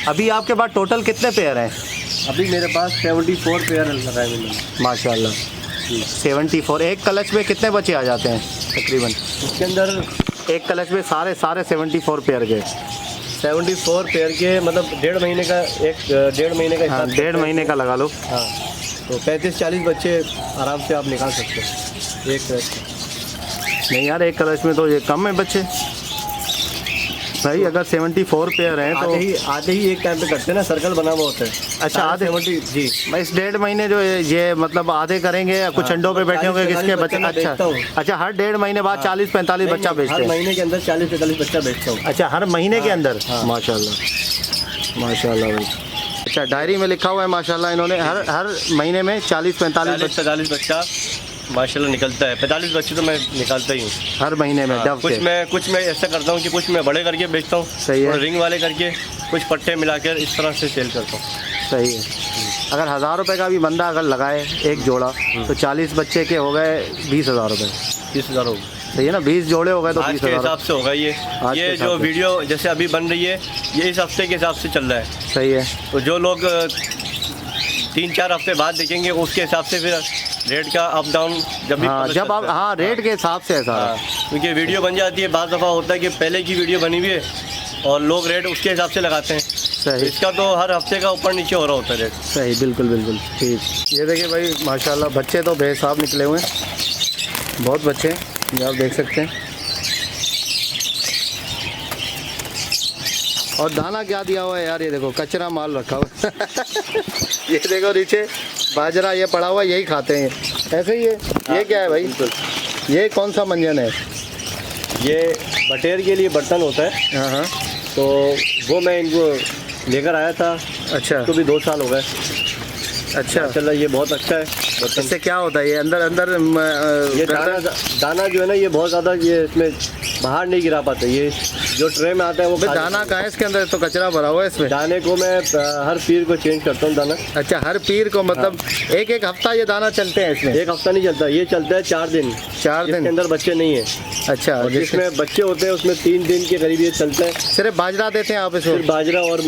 अभी आपके पास टोटल कितने पेयर हैं? अभी मेरे पास 74 पेयर लगाए मैंने माशाल्लाह 74। एक क्लच में कितने बच्चे आ जाते हैं तकरीबन? उसके अंदर एक क्लच में सारे 74 पेयर के? 74 पेयर के मतलब 1.5 महीने का, 1.5 महीने का हाँ, हिसाब। 1.5 महीने का लगा लो। हाँ, तो 35-40 बच्चे आराम से आप निकाल सकते हो एक क्लच। नहीं यार, एक क्लच में तो ये कम है बच्चे भाई। अगर 74 पेयर हैं तो आते ही एक टाइम पे करते हैं ना, सर्कल बना हुआ होता है। अच्छा, आधे 70 जी। मैं इस 1.5 महीने जो ये मतलब आधे करेंगे या कुछ अंडों पे बैठे होंगे किसके बच्चे? अच्छा अच्छा, हर 1.5 महीने बाद 40-45 बच्चा बेचते हर हैं? महीने के अंदर 40-45 बच्चा बेचता हूँ। अच्छा, हर महीने के अंदर? हाँ। माशाल्लाह माशाल्लाह भाई। अच्छा, डायरी में लिखा हुआ है माशाल्लाह इन्होंने हर महीने में 40-45 बच्चा माशाल्लाह निकलता है। 45 बच्चे तो मैं निकालता ही हूँ हर महीने में। डव कुछ के मैं ऐसा करता हूँ कि कुछ मैं बड़े करके बेचता हूँ, सही है। और रिंग वाले करके कुछ पट्टे मिलाकर इस तरह से सेल करता हूँ। सही है। अगर 1000 रुपये का भी बंदा अगर लगाए एक जोड़ा, तो 40 बच्चे के हो गए 20,000 रुपये। 20,000 हो गए, सही है ना? 20 जोड़े हो गए तो आज के 20,000 हिसाब से होगा ये आज के जो हिसाब से। वीडियो जैसे अभी बन रही है ये इस हफ्ते के हिसाब से चल रहा है। सही है। तो जो लोग 3-4 हफ्ते बाद देखेंगे उसके हिसाब से फिर रेट का अप डाउन जब भी हाँ, पता जब चलता आप है। हाँ रेट के हिसाब से ऐसा हाँ, क्योंकि वीडियो बन जाती है, बाज़ दफ़ा होता है कि पहले की वीडियो बनी हुई है और लोग रेट उसके हिसाब से लगाते हैं। सही इसका तो हर हफ्ते का ऊपर नीचे हो रहा होता है रेट। सही, बिल्कुल बिल्कुल ठीक। ये देखिए भाई माशाल्लाह, बच्चे तो बेहिसाब निकले हुए हैं, बहुत बच्चे हैं, ये आप देख सकते हैं। और दाना क्या दिया हुआ है यार? ये देखो कचरा माल रखा हुआ है। ये देखो नीचे बाजरा ये पड़ा हुआ, यही खाते हैं ऐसे ही है। ये क्या है भाई? ये कौन सा मंजन है? ये बटेर के लिए बर्तन होता है, हाँ हाँ। तो वो मैं इनको लेकर आया था। अच्छा तो भी 2 साल हो गए। अच्छा, चलो ये बहुत अच्छा है बर्तन। इससे क्या होता है? ये अंदर ये दाना जो है ना, ये बहुत ज़्यादा ये इसमें बाहर नहीं गिरा पाते। ये जो ट्रे में आता है वो दाना का है इसके अंदर, तो कचरा भरा हुआ है इसमें। दाने को मैं हर पीर को चेंज करता हूँ दाना। अच्छा, हर पीर को मतलब एक हफ्ता ये दाना चलते हैं इसमें? 1 हफ्ता नहीं चलता, ये चलता है 4 दिन। 4 दिन इसके अंदर बच्चे नहीं है। अच्छा, और जिसमें बच्चे होते हैं उसमें 3 दिन के करीब ये चलता है। सिर्फ बाजरा देते हैं आप इसको? फिर बाजरा और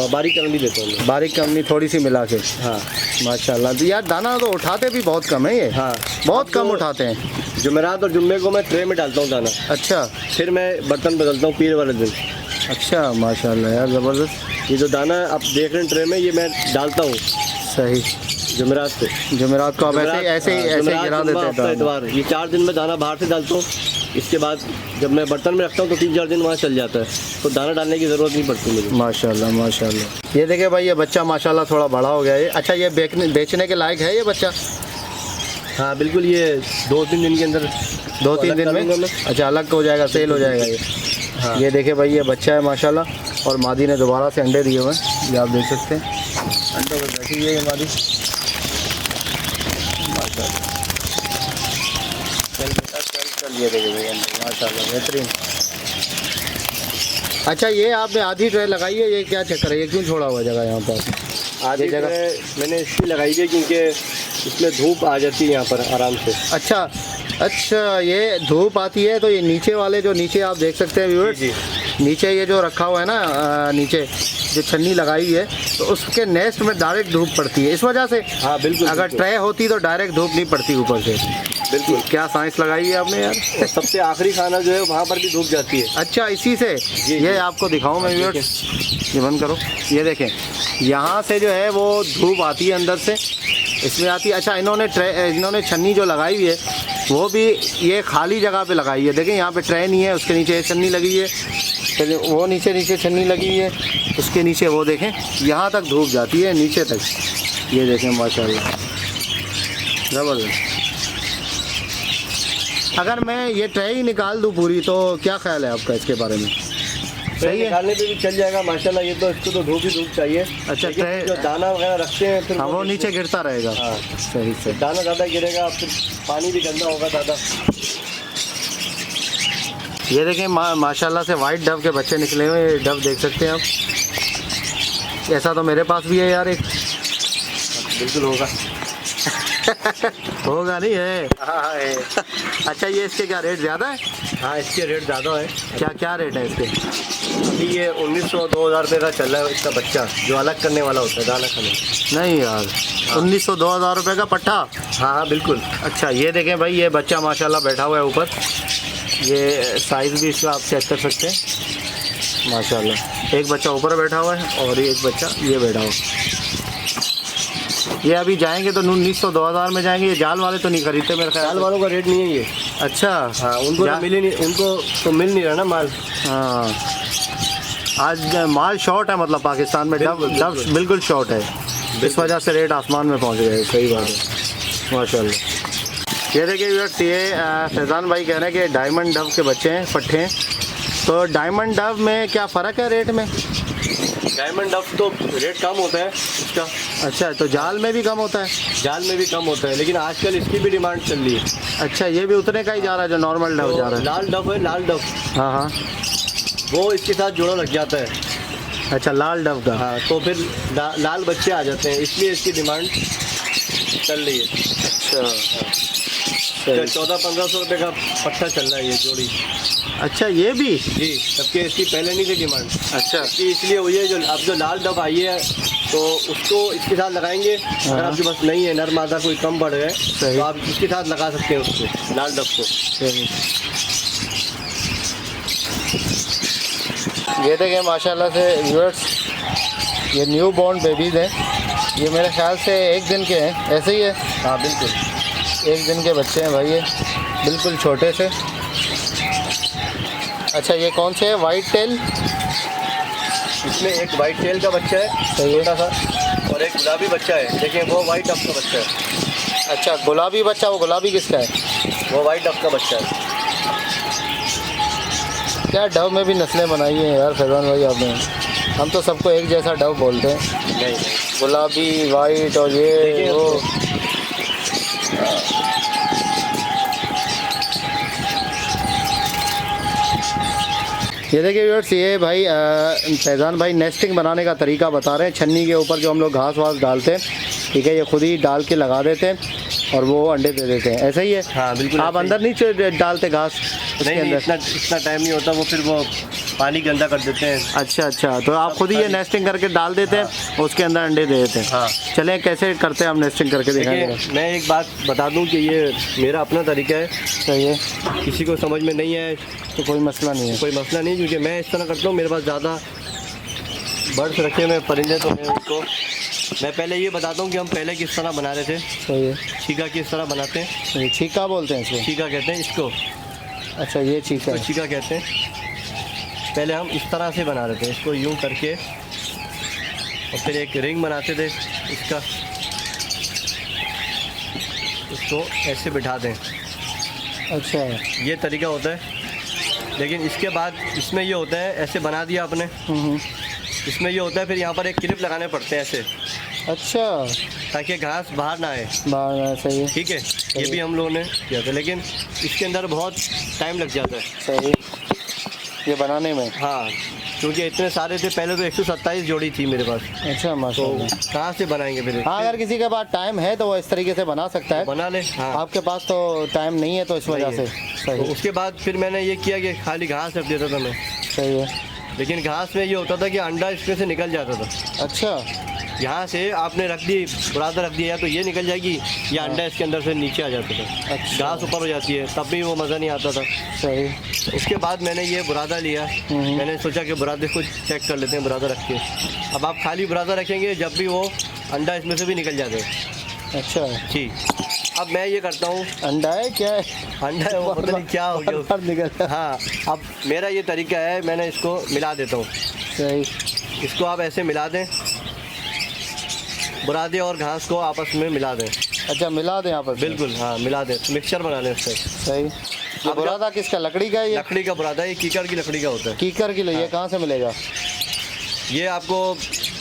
बारीक कंगनी देता हूँ। बारीक कमनी थोड़ी सी मिला के? हाँ माशाल्लाह। तो यार दाना तो उठाते भी बहुत कम है ये। हाँ, बहुत कम उठाते हैं। जुमेरात और जुम्मे को मैं ट्रे में डालता हूँ दाना। अच्छा, फिर मैं बर्तन बदलता हूँ पीर वाले दिन। अच्छा माशाल्लाह यार, ज़बरदस्त। ये जो दाना आप देख रहे हैं ट्रे में, ये मैं डालता हूँ सही। जुमेरात से। जुमेरात को आप ऐसे ऐसे जुमेरात, गिरा देते जुम्मा, हफ्ता, हैं? इतवार, ये 4 दिन में दाना बाहर से डालता हूँ। इसके बाद जब मैं बर्तन में रखता हूँ तो 3-4 दिन वहाँ चल जाता है, तो दाना डालने की ज़रूरत नहीं पड़ती मुझे। माशाल्लाह माशाल्लाह। ये देखिए भाई, ये बच्चा माशाल्लाह थोड़ा बड़ा हो गया है। अच्छा, ये बेचने के लायक है ये बच्चा? हाँ बिल्कुल, ये 2-3 दिन के अंदर 2-3 दिन में अच्छा अलग हो जाएगा, सेल हो जाएगा ये। हाँ। ये देखिए भाई, ये बच्चा है माशाल्लाह, और मादी ने दोबारा से अंडे दिए हुए हैं, ये आप देख सकते हैं। अंडों पर बैठी हुई है ये मादी माशाल्लाह। चल बेटा चल, ये देखिए भाई अंडे माशाल्लाह बेहतरीन। अच्छा, ये आपने आधी ट्रे लगाई है, ये क्या चक्कर है, ये क्यों छोड़ा हुआ जगह यहाँ पर? आधी जगह मैंने इसलिए लगाई है क्योंकि इसमें धूप आ जाती है यहाँ पर आराम से। अच्छा, ये धूप आती है तो ये नीचे वाले, जो नीचे आप देख सकते हैं व्यूअर्स, जी। नीचे ये जो रखा हुआ है ना, नीचे जो छन्नी लगाई है, तो उसके नेस्ट में डायरेक्ट धूप पड़ती है इस वजह से। हाँ बिल्कुल, अगर ट्रे होती तो डायरेक्ट धूप नहीं पड़ती ऊपर से। बिल्कुल। क्या साइंस लगाई है आपने यार। और सबसे आखिरी खाना जो है वहाँ पर भी धूप जाती है। अच्छा, इसी से ये आपको दिखाऊं मैं व्यूअर्स, ये बंद करो, ये देखें यहाँ से जो है वो धूप आती है अंदर से, इसमें आती है। अच्छा, इन्होंने छन्नी जो लगाई हुई है वो भी ये खाली जगह पे लगाई है। देखें यहाँ पे ट्रे नहीं है, उसके नीचे छन्नी लगी है, फिर वो नीचे छन्नी लगी है, उसके नीचे वो देखें यहाँ तक धूप जाती है नीचे तक। ये देखें माशाल्लाह ज़बरदस्त। अगर मैं ये ट्रे ही निकाल दूँ पूरी तो क्या ख्याल है आपका इसके बारे में? सही है, निकालने पे भी चल जाएगा माशाल्लाह। ये तो इसको तो धूप ही धूप चाहिए। अच्छा, लेकिन ट्रे जो दाना वगैरह रखते हैं फिर हाँ वो नीचे गिरता रहेगा। हाँ। सही। दाना ज़्यादा गिरेगा, फिर पानी भी गंदा होगा ज़्यादा। ये देखें माशाल्लाह से वाइट डव के बच्चे निकले हुए हैं, डव देख सकते हैं आप। ऐसा तो मेरे पास भी है यार एक। बिल्कुल होगा। होगा नहीं है? हाँ है। अच्छा, ये इसके क्या रेट ज़्यादा है? हाँ, इसके रेट ज़्यादा है। क्या रेट है इसके? अभी ये 1900-2000 रुपये का चल रहा है इसका बच्चा, जो अलग करने वाला होता है दाना खाने। नहीं यार, 1900-2000 रुपये का पट्टा? हाँ बिल्कुल। अच्छा, ये देखें भाई, ये बच्चा माशाल्लाह बैठा हुआ है ऊपर, ये साइज़ भी इसका आप चेक कर सकते हैं माशाल्लाह। एक बच्चा ऊपर बैठा हुआ है और एक बच्चा ये बैठा हुआ है। ये अभी जाएंगे तो 1900-2000 में जाएंगे। ये जाल वाले तो नहीं खरीदते मेरे ख्याल। जाल वालों का रेट नहीं है ये। अच्छा हाँ, उनको तो मिल ही नहीं, उनको तो मिल नहीं रहा ना माल। हाँ, आज माल शॉर्ट है, मतलब पाकिस्तान में डव बिल्कुल शॉर्ट है, इस वजह से रेट आसमान में पहुंच गए। सही बात है माशाल्लाह। ये देखिए ये फैज़ान भाई कह रहे हैं कि डायमंड डव के बच्चे हैं, पट्टे हैं। तो डायमंड डव में क्या फ़र्क है रेट में? डायमंड डव तो रेट कम होता है इसका। अच्छा, तो जाल में भी कम होता है? जाल में भी कम होता है, लेकिन आजकल इसकी भी डिमांड चल रही है। अच्छा, ये भी उतने का ही जा रहा है जो नॉर्मल डव जा रहा है? लाल डव है, लाल डव। हाँ, वो इसके साथ जोड़ा लग जाता है। अच्छा, लाल डव का। हाँ, तो फिर लाल बच्चे आ जाते हैं, इसलिए इसकी डिमांड चल रही है। अच्छा, 1400-1500 रुपये का पट्टा चल रहा है ये जोड़ी। अच्छा, ये भी? जी, जबकि इसकी पहले नहीं थी डिमांड। अच्छा, इसलिए हुई है, जो अब जो लाल डब आई है तो उसको इसके साथ लगाएंगे। अगर आपके पास नहीं है, नर मादा कोई कम बढ़ है तो आप इसके साथ लगा सकते हैं उसको, लाल डब को। ये देखें माशाल्लाह से व्यूअर्स, ये न्यू बॉर्न बेबीज़ हैं। ये मेरे ख्याल से 1 दिन के हैं, ऐसे ही है? हाँ बिल्कुल, 1 दिन के बच्चे हैं भाई, ये बिल्कुल छोटे से। अच्छा, ये कौन से है? White tail? इसमें एक वाइट टेल का बच्चा है छोटा सा, और एक गुलाबी बच्चा है। देखिए वो वाइट डब का बच्चा है। अच्छा, गुलाबी बच्चा, वो गुलाबी किसका है? वो वाइट डब का बच्चा है। क्या डव में भी नस्लें बनाई हैं यार फैज़ान भाई आपने। हम तो सबको एक जैसा डव बोलते हैं। नहीं, गुलाबी, वाइट और ये वो। ये देखिए व्यूअर्स, ये भाई फैज़ान भाई नेस्टिंग बनाने का तरीका बता रहे हैं। छन्नी के ऊपर जो हम लोग घास वास डालते हैं, ठीक है, ये खुद ही डाल के लगा देते हैं और वो अंडे दे देते हैं, ऐसा ही है? हाँ बिल्कुल। आप अंदर नहीं डालते घास? उसके नहीं, अंदर? इतना टाइम नहीं होता, वो फिर वो पानी गंदा कर देते हैं। अच्छा, तो आप खुद ही ये नेस्टिंग करके डाल देते हैं, उसके अंदर अंडे दे देते हैं। हाँ। चलें कैसे करते हैं हम नेस्टिंग करके दिखाएंगे। देखिए, मैं एक बात बता दूं कि ये मेरा अपना तरीका है, सही है, किसी को समझ में नहीं आए तो कोई मसला नहीं है। कोई मसला नहीं, क्योंकि मैं इस तरह करता हूँ, मेरे पास ज़्यादा बर्ड्स रखे हुए परिंदे, तो मैं उनको मैं पहले ये बताता हूँ कि हम पहले किस तरह बना रहे थे। सही है, छीका किस तरह बनाते हैं, सही, छीका बोलते हैं इसको? छीका कहते हैं इसको, अच्छा, ये छीका इसको है। छीका कहते हैं। पहले हम इस तरह से बना रहे थे, इसको यूं करके, और फिर एक रिंग बनाते थे इसका, इसको ऐसे बिठा दें। अच्छा, ये तरीका होता है। लेकिन इसके बाद इसमें ये होता है, ऐसे बना दिया आपने, इसमें ये होता है फिर यहाँ पर एक क्लिप लगाने पड़ते हैं ऐसे, अच्छा, ताकि घास बाहर ना आए। बाहर सही है, ठीक है, ये भी हम लोगों ने किया था, लेकिन इसके अंदर बहुत टाइम लग जाता है। सही, ये बनाने में। हाँ, क्योंकि इतने सारे थे, पहले तो 127 जोड़ी थी मेरे पास, अच्छा, तो माशाल्लाह। कहाँ से बनाएंगे फिर? हाँ, अगर किसी के पास टाइम है तो वो इस तरीके से बना सकता है, बना ले। हाँ, आपके पास तो टाइम नहीं है, तो इस वजह से। तो सही, उसके बाद फिर मैंने ये किया कि खाली घास रख देता था मैं, सही है, लेकिन घास में ये होता था कि अंडा इसमें से निकल जाता था। अच्छा, यहाँ से आपने रख दी, बुरादा रख दिया, या तो ये निकल जाएगी, या अंडा इसके अंदर से नीचे आ जाता था। अच्छा, घास ऊपर हो जाती है, तब भी वो मज़ा नहीं आता था। सही, उसके बाद मैंने ये बुरादा लिया, मैंने सोचा कि बुरादे को चेक कर लेते हैं, बुरादा रख के। अब आप खाली बुरादा रखेंगे, जब भी वो अंडा इसमें से भी निकल जाता है। अच्छा, जी, अब मैं ये करता हूँ, अंडा है क्या है? अंडा है वो, पता नहीं क्या हो गया। बाहर निकल गया। हाँ, अब मेरा ये तरीका है, मैंने इसको मिला देता हूँ। सही, इसको आप ऐसे मिला दें, बुरादे और घास को आपस में मिला दें। अच्छा, मिला दें आपस में? बिल्कुल, हाँ, मिला दें, मिक्सचर बना लें इससे। सही। ये अब बुरादा किसका, लकड़ी का है ये? लकड़ी का बुरादा, ये कीकर की लकड़ी का होता है। कीकर की लिए कहाँ से मिलेगा? ये आपको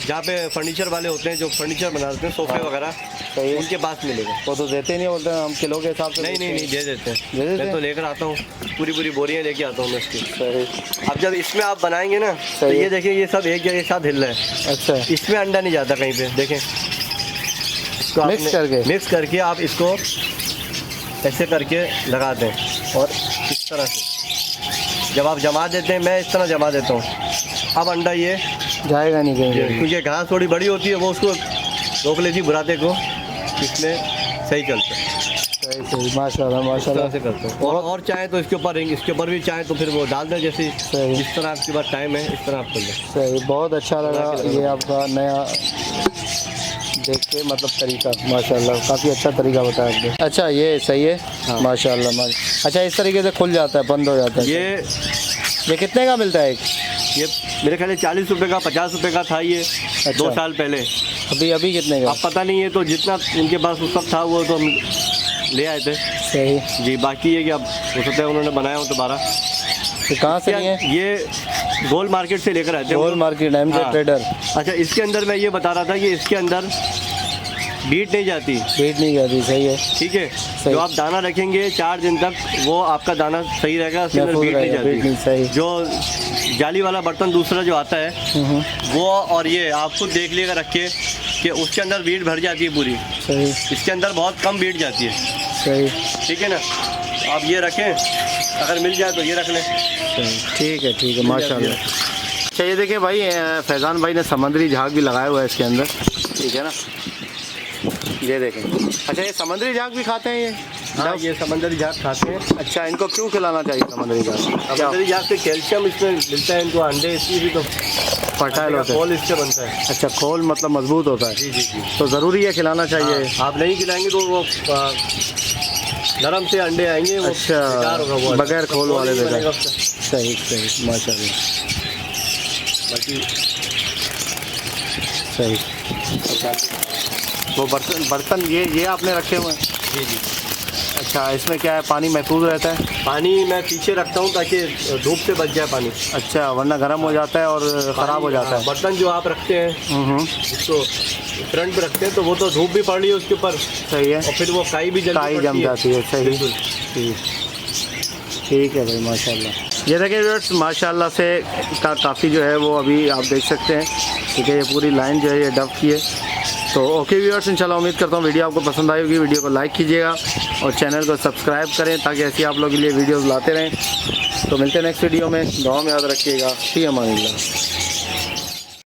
जहाँ पे फर्नीचर वाले होते हैं, जो फर्नीचर बनाते हैं, सोफे वगैरह, सही है। उनके पास मिलेगा। वो तो देते नहीं, बोलते हैं हम किलो के हिसाब से। नहीं, दे देते हैं। दे देते मैं हैं? तो लेकर आता हूँ, पूरी बोरियाँ लेके आता हूँ मैं इसकी। सही, अब जब इसमें आप बनाएंगे ना, तो सही है। ये देखिए, ये सब एक जगह साथ हिल रहा है, अच्छा, इसमें अंडा नहीं जाता कहीं पे। देखें, इसको मिक्स आपने करके? मिक्स करके आप इसको ऐसे करके लगा दें, और इस तरह से जब आप जमा देते हैं, मैं इस तरह जमा देता हूँ, अब अंडा ये जाएगा नहीं कहीं। क्योंकि घास थोड़ी बड़ी होती है, वो उसको रोक लेती है बुरादे को, इसमें सही चलता है। सही, सही, माशाल्लाह, इस तरह माशाल्लाह। से करते हैं। और चाहे तो इसके ऊपर रिंग, इसके ऊपर भी चाहे तो फिर वो डाल दें, जैसे सही। जिस तरह आपके पास टाइम है, इस तरह आप कर लें। सही, बहुत अच्छा लगा ये आपका नया देख के, मतलब तरीका, माशाल्लाह, काफ़ी अच्छा तरीका बताया आपने। अच्छा, ये सही है। हाँ। माशाल्लाह, अच्छा, इस तरीके से खुल जाता है, बंद हो जाता है। ये कितने का मिलता है एक? ये मेरे ख्याल 40 रुपये का, 50 रुपये का था ये। 2 साल पहले। अभी कितने का? अब पता नहीं है, तो जितना उनके पास उस वक्त था वो तो हम ले आए थे। सही जी, बाकी ये कि अब हो सकता है उन्होंने बनाया हो दोबारा। तो कहाँ से लिए? ये गोल मार्केट से लेकर आए थे। गोल मार्केट, एमजे हाँ। ट्रेडर। अच्छा, इसके अंदर मैं ये बता रहा था कि इसके अंदर बीट नहीं जाती। बीट नहीं जाती, सही है। ठीक है, जो आप दाना रखेंगे 4 दिन तक, वो आपका दाना सही रहेगा, उसके अंदर महफूज बीट नहीं रहेगा, बीट नहीं, सही। जाती। जो जाली वाला बर्तन दूसरा जो आता है, वो और ये आप खुद देख लिएगा रख के कि उसके अंदर बीट भर जाती है पूरी। सही, इसके अंदर बहुत कम बीट जाती है। सही, ठीक है ना, आप ये रखें, अगर मिल जाए तो ये रख लें। ठीक है, माशाल्लाह। अच्छा, ये देखिए भाई, फैज़ान भाई ने समुद्री झाग भी लगाया हुआ है इसके अंदर, ठीक है ना, ये देखें। अच्छा, ये समुद्री झाग भी खाते हैं ये? हाँ, ये समंदरी झाग खाते हैं। अच्छा, इनको क्यों खिलाना चाहिए समुद्री झाग? समंदरी झाग से कैल्शियम इसमें मिलता है इनको, अंडे इसकी भी तो फर्टाइल होता है। खोल इससे बनता है। अच्छा, खोल मतलब मजबूत होता है। जी। तो ज़रूरी है खिलाना चाहिए। हाँ, आप नहीं खिलाएंगे तो वो नरम से अंडे आएंगे, वो अच्छा, बेकार होगा वो। बगैर खोल वाले नहीं बेकार। बनेगा उसका। सही, माशाल्लाह, बाकी सही। अच्छा, वो बर्तन ये आपने रखे हुए हैं? जी। अच्छा, इसमें क्या है, पानी महफूज रहता है? पानी मैं पीछे रखता हूँ ताकि धूप से बच जाए पानी। अच्छा, वरना गर्म हो जाता है और ख़राब हो जाता है। बर्तन जो आप रखते हैं, जिसको फ्रंट पे रखते हैं, तो वो तो धूप भी पड़ रही है उसके ऊपर। सही है, और फिर वो काई भी जल्दी जम जाती है। सही, बिल्कुल। ठीक है भाई, माशाल्लाह। ये देखिए व्यूअर्स, माशाल्लाह से काफ़ी जो है वो अभी आप देख सकते हैं, ठीक है। ये पूरी लाइन जो है ये डव की है, तो ओके व्यूअर्स, इंशाल्लाह उम्मीद करता हूँ वीडियो आपको पसंद आई होगी। वीडियो को लाइक कीजिएगा और चैनल को सब्सक्राइब करें ताकि ऐसी आप लोगों के लिए वीडियोस लाते रहें। तो मिलते हैं नेक्स्ट वीडियो में, दुआ में याद रखिएगा। फ़ी अमानिल्लाह।